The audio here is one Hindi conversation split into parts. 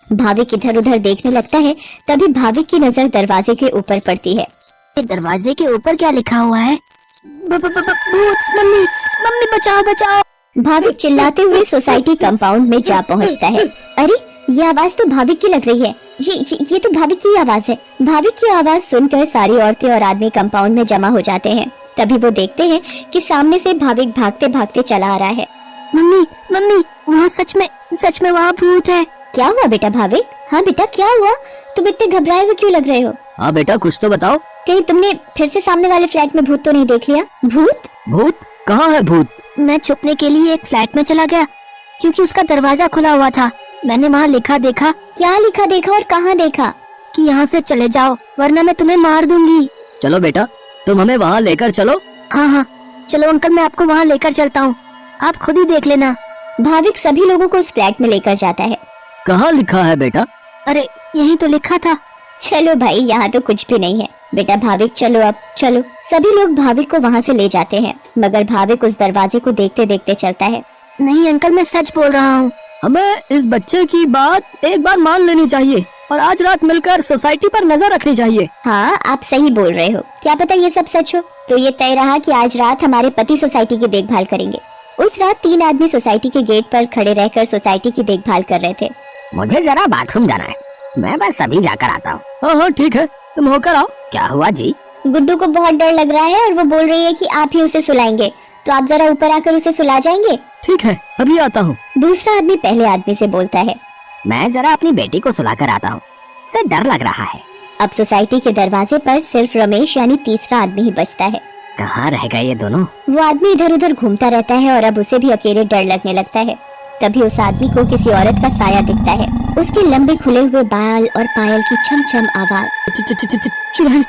भाविक इधर उधर देखने लगता है। तभी भाविक की नजर दरवाजे के ऊपर पड़ती है। दरवाजे के ऊपर क्या लिखा हुआ है? भूत, मम्मी मम्मी बचाओ बचाओ। भाविक चिल्लाते हुए सोसाइटी कंपाउंड में जा पहुंचता है। अरे ये आवाज तो भाविक की लग रही है। ये तो भाविक की आवाज है। भाविक की आवाज सुनकर सारी औरतें और आदमी कंपाउंड में जमा हो जाते हैं। तभी वो देखते हैं कि सामने से भाविक भागते भागते चला आ रहा है। मम्मी मम्मी वहाँ सच में वहाँ भूत है। क्या हुआ बेटा भाविक? हाँ बेटा क्या हुआ? तुम इतने घबराए हुए क्यों लग रहे हो? हाँ बेटा कुछ तो बताओ। कहीं तुमने फिर से सामने वाले फ्लैट में भूत तो नहीं देख लिया? भूत कहाँ है भूत? मैं छुपने के लिए एक फ्लैट में चला गया क्योंकि उसका दरवाजा खुला हुआ था। मैंने वहाँ लिखा देखा। क्या लिखा देखा और कहाँ देखा? कि यहाँ से चले जाओ वरना मैं तुम्हें मार दूंगी। चलो बेटा तुम हमें वहाँ लेकर चलो। हाँ चलो अंकल, मैं आपको वहाँ लेकर चलता हूँ, आप खुद ही देख लेना। भाविक सभी लोगों को उस फ्लैट में लेकर जाता है। कहाँ लिखा है बेटा? अरे यही तो लिखा था। चलो भाई यहाँ तो कुछ भी नहीं है। बेटा भाविक चलो अब चलो। सभी लोग भाविक को वहाँ से ले जाते हैं मगर भाविक उस दरवाजे को देखते देखते चलता है। नहीं अंकल मैं सच बोल रहा हूँ। हमें इस बच्चे की बात एक बार मान लेनी चाहिए और आज रात मिलकर सोसाइटी पर नजर रखनी चाहिए। हाँ आप सही बोल रहे हो। क्या पता ये सब सच हो। तो ये तय रहा कि आज रात हमारे पति सोसाइटी की देखभाल करेंगे। उस रात 3 आदमी सोसाइटी के गेट पर खड़े रहकर सोसाइटी की देखभाल कर रहे थे। मुझे जरा बाथरूम जाना है, मैं बस अभी जाकर आता हूँ। हाँ ठीक है तुम होकर आओ। क्या हुआ जी? गुड्डू को बहुत डर लग रहा है और वो बोल रही है कि आप ही उसे सुलाएंगे, तो आप जरा ऊपर आकर उसे सुला जाएंगे? ठीक है अभी आता हूँ। दूसरा आदमी पहले आदमी से बोलता है। मैं जरा अपनी बेटी को सुलाकर आता हूँ, उसे डर लग रहा है। अब सोसाइटी के दरवाजे पर सिर्फ रमेश यानी तीसरा आदमी ही बचता है। कहाँ रह गए ये दोनों? वो आदमी इधर उधर घूमता रहता है और अब उसे भी अकेले डर लगने लगता है। तभी उस आदमी को किसी औरत का साया दिखता है। उसके लंबे खुले हुए बाल और पायल की छम छम आवाज। चुड़ैल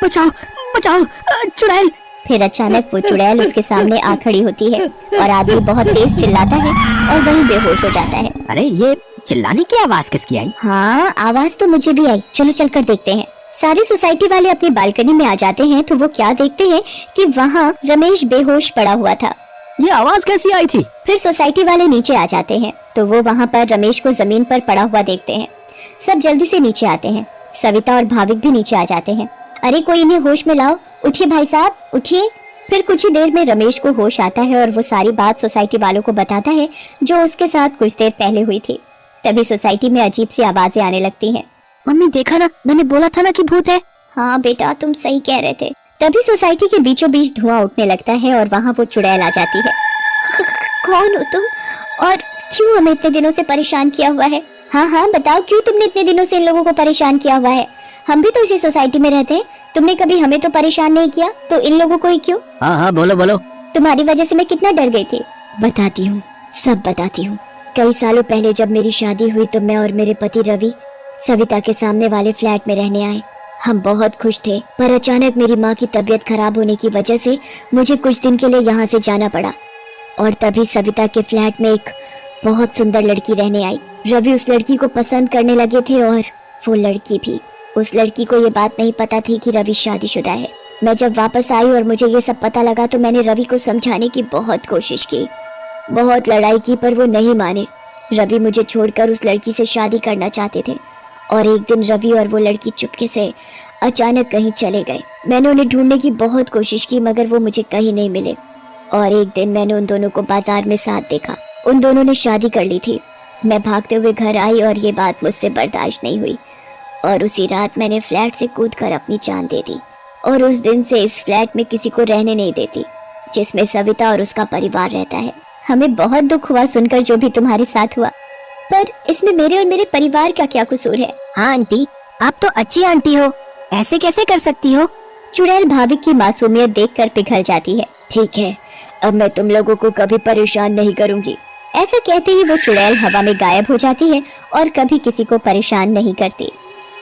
बचाओ बचाओ चुड़ैल। फिर अचानक वो चुड़ैल उसके सामने आ खड़ी होती है और आदमी बहुत तेज चिल्लाता है और वहीं बेहोश हो जाता है। अरे ये चिल्लाने की आवाज किसकी आई? हाँ आवाज तो मुझे भी आई। चलो चलकर देखते हैं। सारी सोसाइटी वाले अपनी बालकनी में आ जाते हैं तो वो क्या देखते हैं कि वहाँ रमेश बेहोश पड़ा हुआ था। ये आवाज कैसी आई थी? फिर सोसाइटी वाले नीचे आ जाते हैं तो वो वहाँ पर रमेश को जमीन पर पड़ा हुआ देखते हैं। सब जल्दी से नीचे आते हैं। सविता और भाविक भी नीचे आ जाते हैं। अरे कोई इन्हें होश में लाओ, उठिए भाई साहब उठिए। फिर कुछ ही देर में रमेश को होश आता है और वो सारी बात सोसाइटी वालों को बताता है जो उसके साथ कुछ देर पहले हुई थी। तभी सोसाइटी में अजीब सी आवाजें आने लगती हैं। मम्मी देखा ना, मैंने बोला था ना कि भूत है। हाँ बेटा तुम सही कह रहे थे। तभी सोसाइटी के बीचों बीच धुआं उठने लगता है और वहाँ वो चुड़ैल आ जाती है। कौन हो तुम और क्यों हमें इतने दिनों से परेशान किया हुआ है? हाँ बताओ क्यों तुमने इतने दिनों से इन लोगों को परेशान किया हुआ है? हम भी तो इसी सोसाइटी में रहते हैं, तुमने कभी हमें तो परेशान नहीं किया, तो इन लोगों को ही क्यों? हाँ बोलो। तुम्हारी वजह से मैं कितना डर गई थी। बताती हूँ, सब बताती हूँ। कई सालों पहले जब मेरी शादी हुई तो मैं और मेरे पति रवि सविता के सामने वाले फ्लैट में रहने आए। हम बहुत खुश थे पर अचानक मेरी माँ की तबीयत खराब होने की वजह से मुझे कुछ दिन के लिए यहाँ से जाना पड़ा और तभी सविता के फ्लैट में एक बहुत सुंदर लड़की रहने आई। रवि उस लड़की को पसंद करने लगे थे और वो लड़की भी। उस लड़की को ये बात नहीं पता थी कि रवि शादीशुदा है। मैं जब वापस आई और मुझे ये सब पता लगा तो मैंने रवि को समझाने की बहुत कोशिश की, बहुत लड़ाई की पर वो नहीं माने। रवि मुझे छोड़कर उस लड़की से शादी करना चाहते थे और एक दिन रवि और वो लड़की चुपके से अचानक कहीं चले गए। मैंने उन्हें ढूंढने की बहुत कोशिश की मगर वो मुझे कहीं नहीं मिले और एक दिन मैंने उन दोनों को बाजार में साथ देखा। उन दोनों ने शादी कर ली थी। मैं भागते हुए घर आई और ये बात मुझसे बर्दाश्त नहीं हुई और उसी रात मैंने फ्लैट से कूदकर अपनी जान दे दी और उस दिन से इस फ्लैट में किसी को रहने नहीं देती जिसमें सविता और उसका परिवार रहता है। हमें बहुत दुख हुआ सुनकर जो भी तुम्हारे साथ हुआ, पर इसमें मेरे और मेरे परिवार का क्या कसूर है? हाँ आंटी, आप तो अच्छी आंटी हो, ऐसे कैसे कर सकती हो? चुड़ैल भाविक की मासूमियत देखकर पिघल जाती है। ठीक है अब मैं तुम लोगों को कभी परेशान नहीं करूंगी। ऐसा कहते ही वो चुड़ैल हवा में गायब हो जाती है और कभी किसी को परेशान नहीं करती।